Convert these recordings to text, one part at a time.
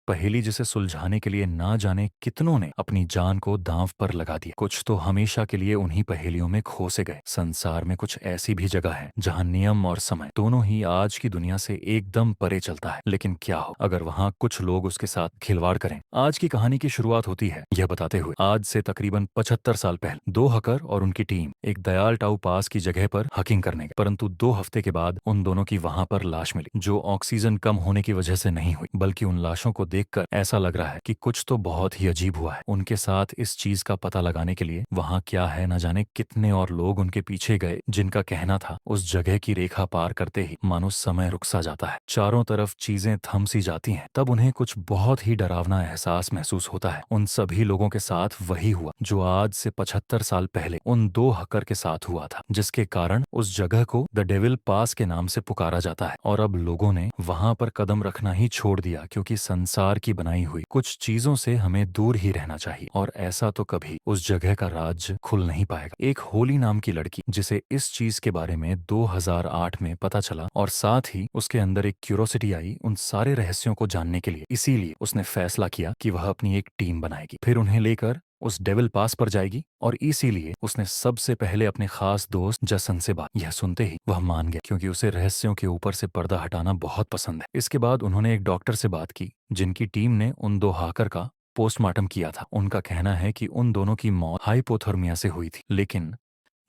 पहेली जिसे सुलझाने के लिए ना जाने कितनों ने अपनी जान को दांव पर लगा दिया। कुछ तो हमेशा के लिए उन्हीं पहेलियों में खो से गए। संसार में कुछ ऐसी भी जगह है जहाँ नियम और समय दोनों ही आज की दुनिया से एकदम परे चलता है। लेकिन क्या हो अगर वहाँ कुछ लोग उसके साथ खिलवाड़ करें। आज की कहानी की शुरुआत होती है यह बताते हुए आज से तकरीबन 75 साल पहले दो हैकर और उनकी टीम एक दयाल टाउ पास की जगह पर हैकिंग करने गए। परंतु 2 हफ्ते के बाद उन दोनों की वहां पर लाश मिली, जो ऑक्सीजन कम होने की वजह से नहीं हुई, बल्कि उन लाशों को देखकर ऐसा लग रहा है कि कुछ तो बहुत ही अजीब हुआ है। उनके साथ इस चीज का पता लगाने के लिए वहां क्या है न जाने कितने और लोग उनके पीछे गए, जिनका कहना था उस जगह की रेखा पार करते ही मानो समय रुक सा जाता है, चारों तरफ चीजें थम सी जाती हैं। तब उन्हें कुछ बहुत ही डरावना एहसास महसूस होता है। उन सभी लोगों के साथ वही हुआ जो आज से 75 साल पहले उन दो हैकर के साथ हुआ था, जिसके कारण उस जगह को द डेविल पास के नाम से पुकारा जाता है। और अब लोगों ने वहां पर कदम रखना ही छोड़ दिया, क्योंकि संसार की बनाई हुई कुछ चीजों से हमें दूर ही रहना चाहिए, और ऐसा तो कभी उस जगह का राज खुल नहीं पाएगा। एक होली नाम की लड़की, जिसे इस चीज के बारे में 2008 में पता चला, और साथ ही उसके अंदर एक क्यूरोसिटी आई उन सारे रहस्यों को जानने के लिए, इसीलिए उसने फैसला किया कि वह अपनी एक टीम बनाएगी, फिर उन्हें लेकर उस डेविल पास पर जाएगी। और इसीलिए उसने सबसे पहले अपने खास दोस्त जसन से बात। यह सुनते ही वह मान गया, क्योंकि उसे रहस्यों के ऊपर से पर्दा हटाना बहुत पसंद है। इसके बाद उन्होंने एक डॉक्टर से बात की, जिनकी टीम ने उन दो हैकर का पोस्टमार्टम किया था। उनका कहना है कि उन दोनों की मौत हाइपोथर्मिया से हुई थी, लेकिन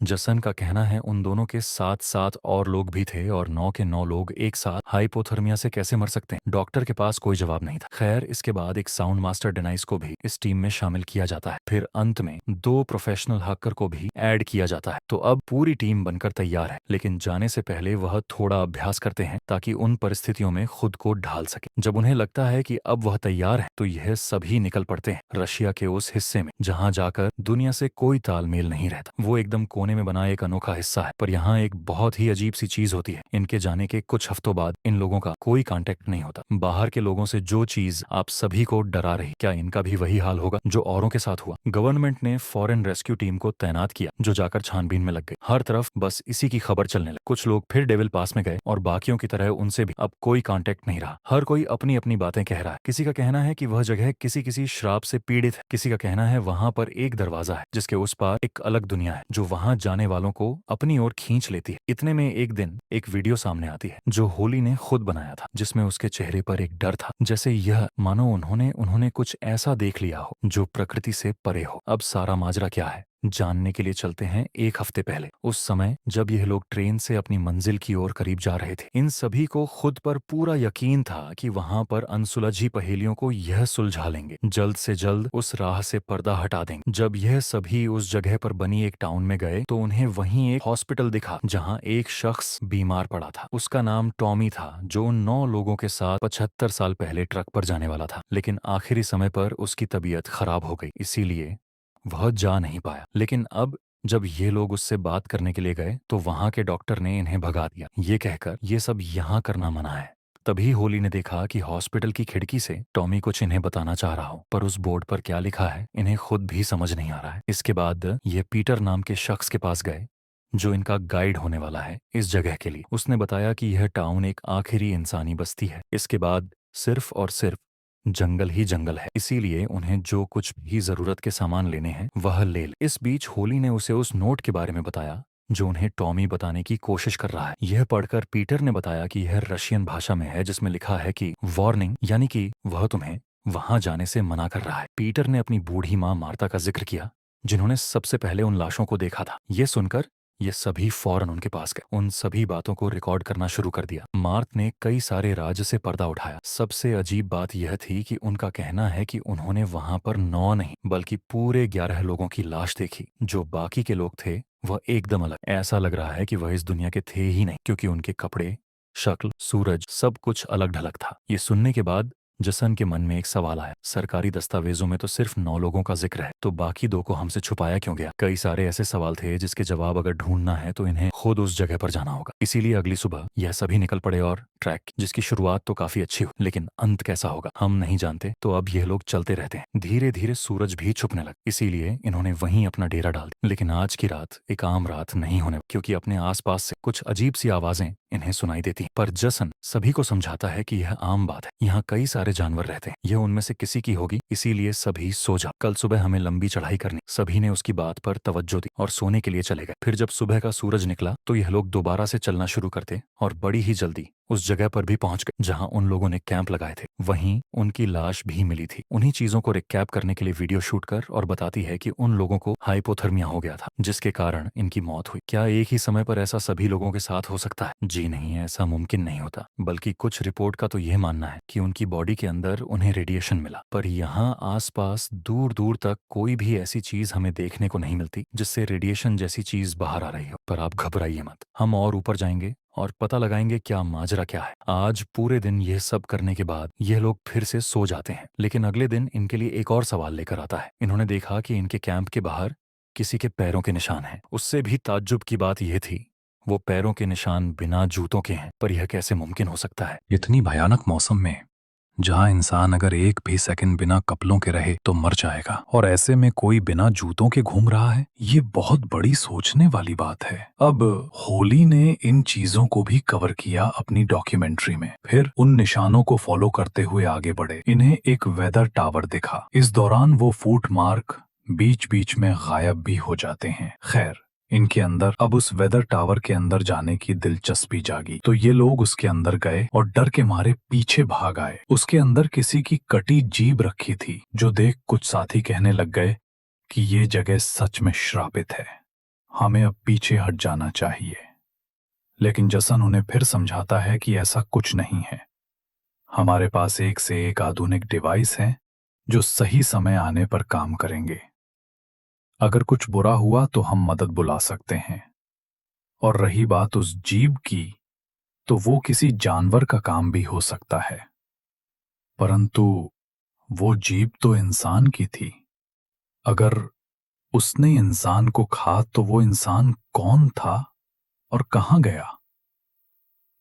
जसन का कहना है उन दोनों के साथ साथ और लोग भी थे, और 9 के 9 लोग एक साथ हाइपोथर्मिया से कैसे मर सकते हैं। डॉक्टर के पास कोई जवाब नहीं था। खैर, इसके बाद एक साउंड मास्टर डेनाइस को भी इस टीम में शामिल किया जाता है। फिर अंत में 2 प्रोफेशनल हैकर को भी ऐड किया जाता है। तो अब पूरी टीम बनकर तैयार है, लेकिन जाने से पहले वह थोड़ा अभ्यास करते हैं ताकि उन परिस्थितियों में खुद को ढाल सके। जब उन्हें लगता है कि अब वह तैयार है, तो यह सभी निकल पड़ते हैं रशिया के उस हिस्से में जहाँ जाकर दुनिया से कोई तालमेल नहीं रहता। वो एकदम कोने में बना एक अनोखा हिस्सा है। पर यहाँ एक बहुत ही अजीब सी चीज होती है। इनके जाने के कुछ हफ्तों बाद इन लोगों का कोई कांटेक्ट नहीं होता। बाहर के लोगों से जो चीज आप सभी को डरा रही, क्या इनका भी वही हाल होगा जो औरों के साथ हुआ? गवर्नमेंट ने फॉरेन रेस्क्यू टीम को तैनात किया, जो जाकर छानबीन में लग गई। हर तरफ बस इसी की खबर चलने लगी। कुछ लोग फिर डेविल पास में गए, और बाकियों की तरह उनसे भी अब कोई कांटेक्ट नहीं रहा। हर कोई अपनी अपनी बातें कह रहा है। किसी का कहना है कि वह जगह किसी किसी श्राप से पीड़ित है। किसी का कहना है वहां पर एक दरवाजा है जिसके उस पार एक अलग दुनिया है, जो वहां जाने वालों को अपनी ओर खींच लेती है। इतने में एक दिन एक वीडियो सामने आती है जो होली ने खुद बनाया था, जिसमें उसके चेहरे पर एक डर था, जैसे यह मानो उन्होंने कुछ ऐसा देख लिया हो जो प्रकृति से परे हो। अब सारा माजरा क्या है जानने के लिए चलते हैं 1 हफ्ते पहले, उस समय जब यह लोग ट्रेन से अपनी मंजिल की ओर करीब जा रहे थे। इन सभी को खुद पर पूरा यकीन था कि वहां पर अनसुलझी पहेलियों को यह सुलझा लेंगे, जल्द से जल्द उस राह से पर्दा हटा देंगे। जब यह सभी उस जगह पर बनी एक टाउन में गए, तो उन्हें वहीं एक हॉस्पिटल दिखा जहां एक शख्स बीमार पड़ा था। उसका नाम टॉमी था, जो उन 9 लोगों के साथ 75 साल पहले ट्रक पर जाने वाला था। लेकिन आखिरी समय पर उसकी तबीयत खराब हो गई, इसीलिए वह जा नहीं पाया। लेकिन अब जब ये लोग उससे बात करने के लिए गए, तो वहां के डॉक्टर ने इन्हें भगा दिया, ये कहकर ये सब यहाँ करना मना है। तभी होली ने देखा कि हॉस्पिटल की खिड़की से टॉमी कुछ इन्हें बताना चाह रहा हो, पर उस बोर्ड पर क्या लिखा है इन्हें खुद भी समझ नहीं आ रहा है। इसके बाद ये पीटर नाम के शख्स के पास गए, जो इनका गाइड होने वाला है इस जगह के लिए। उसने बताया कि यह टाउन एक आखिरी इंसानी बस्ती है। इसके बाद सिर्फ और सिर्फ जंगल ही जंगल है, इसीलिए उन्हें जो कुछ भी जरूरत के सामान लेने हैं वह ले ले। इस बीच होली ने उसे उस नोट के बारे में बताया जो उन्हें टॉमी बताने की कोशिश कर रहा है। यह पढ़कर पीटर ने बताया कि यह रशियन भाषा में है, जिसमें लिखा है कि वार्निंग, यानी कि वह तुम्हें वहां जाने से मना कर रहा है। पीटर ने अपनी बूढ़ी माँ मार्ता का जिक्र किया, जिन्होंने सबसे पहले उन लाशों को देखा था। ये सुनकर ये सभी फौरन उनके पास गए, उन सभी बातों को रिकॉर्ड करना शुरू कर दिया। मार्क ने कई सारे राज्य से पर्दा उठाया। सबसे अजीब बात यह थी कि उनका कहना है कि उन्होंने वहां पर 9 नहीं बल्कि पूरे 11 लोगों की लाश देखी। जो बाकी के लोग थे वह एकदम अलग, ऐसा लग रहा है कि वह इस दुनिया के थे ही नहीं, क्योंकि उनके कपड़े, शक्ल, सूरज सब कुछ अलग ढलग था। ये सुनने के बाद जसन के मन में एक सवाल आया, सरकारी दस्तावेजों में तो सिर्फ 9 लोगों का जिक्र है, तो बाकी 2 को हमसे छुपाया क्यों गया? कई सारे ऐसे सवाल थे जिसके जवाब अगर ढूंढना है तो इन्हें खुद उस जगह पर जाना होगा। इसीलिए अगली सुबह यह सभी निकल पड़े, और ट्रैक जिसकी शुरुआत तो काफी अच्छी हुई, लेकिन अंत कैसा होगा हम नहीं जानते। तो अब यह लोग चलते रहते हैं। धीरे धीरे सूरज भी छुपने लगा, इसीलिए इन्होंने वहीं अपना डेरा डाल दिया। लेकिन आज की रात एक आम रात नहीं होने, क्योंकि अपने आसपास से कुछ अजीब सी आवाजें इन्हें सुनाई देती हैं। पर जसन सभी को समझाता है कि यह आम बात है, यहाँ कई सारे सारे जानवर रहते हैं। यह उनमें से किसी की होगी, इसीलिए सभी सो जा। कल सुबह हमें लंबी चढ़ाई करनी। सभी ने उसकी बात पर तवज्जो दी और सोने के लिए चले गए। फिर जब सुबह का सूरज निकला तो यह लोग दोबारा से चलना शुरू करते और बड़ी ही जल्दी उस जगह पर भी पहुंच गए जहां उन लोगों ने कैंप लगाए थे। वहीं उनकी लाश भी मिली थी। उन्हीं चीजों को रिकैप करने के लिए वीडियो शूट कर और बताती है कि उन लोगों को हाइपोथर्मिया हो गया था, जिसके कारण इनकी मौत हुई। क्या एक ही समय पर ऐसा सभी लोगों के साथ हो सकता है? जी नहीं, ऐसा मुमकिन नहीं होता। बल्कि कुछ रिपोर्ट का तो यह मानना है कि उनकी बॉडी के अंदर उन्हें रेडिएशन मिला, पर यहाँ आसपास दूर दूर तक कोई भी ऐसी चीज हमें देखने को नहीं मिलती जिससे रेडिएशन जैसी चीज बाहर आ रही हो। पर आप घबराइए मत, हम और ऊपर जाएंगे और पता लगाएंगे क्या माजरा क्या है। आज पूरे दिन यह सब करने के बाद ये लोग फिर से सो जाते हैं, लेकिन अगले दिन इनके लिए एक और सवाल लेकर आता है। इन्होंने देखा कि इनके कैंप के बाहर किसी के पैरों के निशान हैं। उससे भी ताज्जुब की बात यह थी, वो पैरों के निशान बिना जूतों के हैं। पर यह कैसे मुमकिन हो सकता है? इतनी भयानक मौसम में जहां इंसान अगर एक भी सेकंड बिना कपलों के रहे तो मर जाएगा, और ऐसे में कोई बिना जूतों के घूम रहा है, ये बहुत बड़ी सोचने वाली बात है। अब होली ने इन चीजों को भी कवर किया अपनी डॉक्यूमेंट्री में। फिर उन निशानों को फॉलो करते हुए आगे बढ़े। इन्हें एक वेदर टावर दिखा। इस दौरान वो फुट मार्क बीच बीच में गायब भी हो जाते हैं। खैर, इनके अंदर अब उस वेदर टावर के अंदर जाने की दिलचस्पी जागी, तो ये लोग उसके अंदर गए और डर के मारे पीछे भाग आए। उसके अंदर किसी की कटी जीभ रखी थी, जो देख कुछ साथी कहने लग गए कि ये जगह सच में श्रापित है, हमें अब पीछे हट जाना चाहिए। लेकिन जसन उन्हें फिर समझाता है कि ऐसा कुछ नहीं है। हमारे पास एक से एक आधुनिक डिवाइस हैं जो सही समय आने पर काम करेंगे। अगर कुछ बुरा हुआ तो हम मदद बुला सकते हैं। और रही बात उस जीभ की, तो वो किसी जानवर का काम भी हो सकता है, परंतु वो जीभ तो इंसान की थी। अगर उसने इंसान को खा तो वो इंसान कौन था और कहां गया?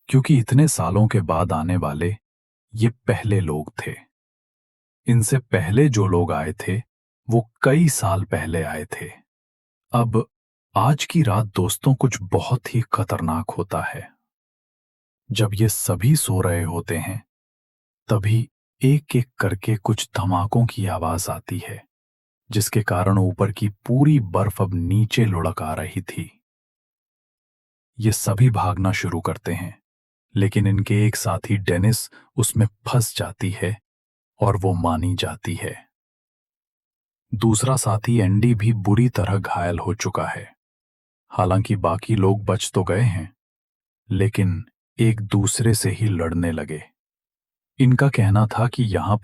क्योंकि इतने सालों के बाद आने वाले ये पहले लोग थे। इनसे पहले जो लोग आए थे वो कई साल पहले आए थे। अब आज की रात दोस्तों कुछ बहुत ही खतरनाक होता है। जब ये सभी सो रहे होते हैं तभी एक एक करके कुछ धमाकों की आवाज आती है, जिसके कारण ऊपर की पूरी बर्फ अब नीचे लुढ़क आ रही थी। ये सभी भागना शुरू करते हैं, लेकिन इनके एक साथी डेनिस उसमें फंस जाती है और वो मानी जाती है। दूसरा साथी एंडी भी बुरी तरह घायल हो चुका है। हालांकि बाकी लोग बच तो गए हैं, लेकिन एक दूसरे से ही लड़ने लगे। इनका कहना था कि यहां